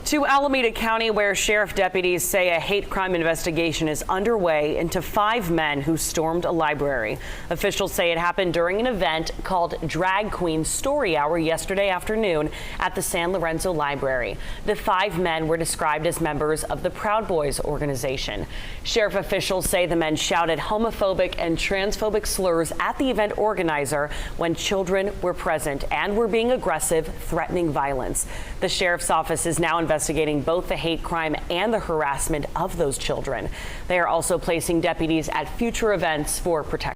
To Alameda County, where sheriff deputies say a hate crime investigation is underway into 5 men who stormed a library. Officials say it happened during an event called Drag Queen Story Hour yesterday afternoon at the San Lorenzo Library. The 5 men were described as members of the Proud Boys organization. Sheriff officials say the men shouted homophobic and transphobic slurs at the event organizer when children were present and were being aggressive, threatening violence. The sheriff's office is now investigating both the hate crime and the harassment of those children. They are also placing deputies at future events for protection.